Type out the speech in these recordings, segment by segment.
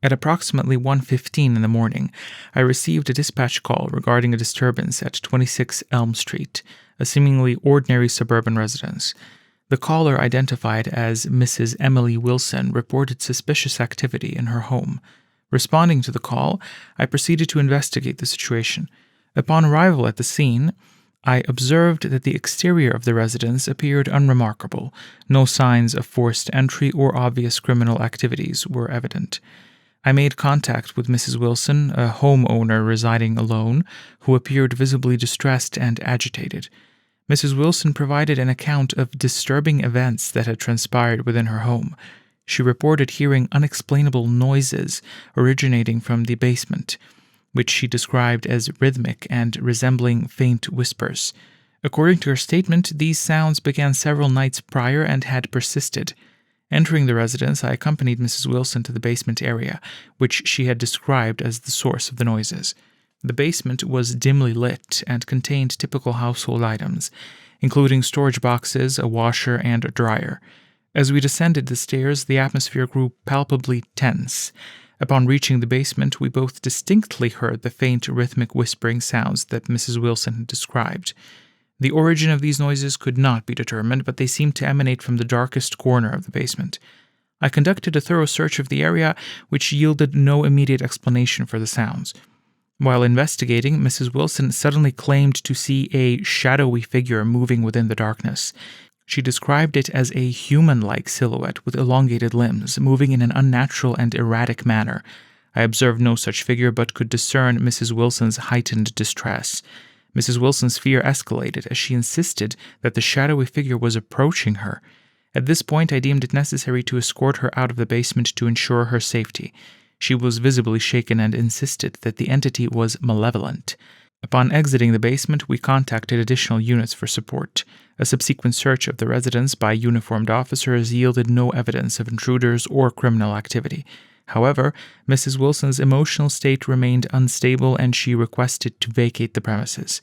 At approximately 1:15 in the morning, I received a dispatch call regarding a disturbance at 26 Elm Street, a seemingly ordinary suburban residence. The caller, identified as Mrs. Emily Wilson, reported suspicious activity in her home. Responding to the call, I proceeded to investigate the situation. Upon arrival at the scene, I observed that the exterior of the residence appeared unremarkable. No signs of forced entry or obvious criminal activities were evident. I made contact with Mrs. Wilson, a homeowner residing alone, who appeared visibly distressed and agitated. Mrs. Wilson provided an account of disturbing events that had transpired within her home. She reported hearing unexplainable noises originating from the basement, which she described as rhythmic and resembling faint whispers. According to her statement, these sounds began several nights prior and had persisted. Entering the residence, I accompanied Mrs. Wilson to the basement area, which she had described as the source of the noises. The basement was dimly lit and contained typical household items, including storage boxes, a washer, and a dryer. As we descended the stairs, the atmosphere grew palpably tense. Upon reaching the basement, we both distinctly heard the faint rhythmic whispering sounds that Mrs. Wilson had described. The origin of these noises could not be determined, but they seemed to emanate from the darkest corner of the basement. I conducted a thorough search of the area, which yielded no immediate explanation for the sounds. While investigating, Mrs. Wilson suddenly claimed to see a shadowy figure moving within the darkness. She described it as a human-like silhouette with elongated limbs, moving in an unnatural and erratic manner. I observed no such figure, but could discern Mrs. Wilson's heightened distress. Mrs. Wilson's fear escalated as she insisted that the shadowy figure was approaching her. At this point, I deemed it necessary to escort her out of the basement to ensure her safety. She was visibly shaken and insisted that the entity was malevolent. Upon exiting the basement, we contacted additional units for support. A subsequent search of the residence by uniformed officers yielded no evidence of intruders or criminal activity. However, Mrs. Wilson's emotional state remained unstable and she requested to vacate the premises.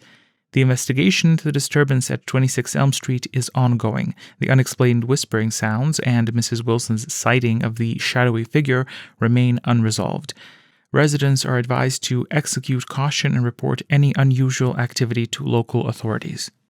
The investigation into the disturbance at 26 Elm Street is ongoing. The unexplained whispering sounds and Mrs. Wilson's sighting of the shadowy figure remain unresolved. Residents are advised to execute caution and report any unusual activity to local authorities.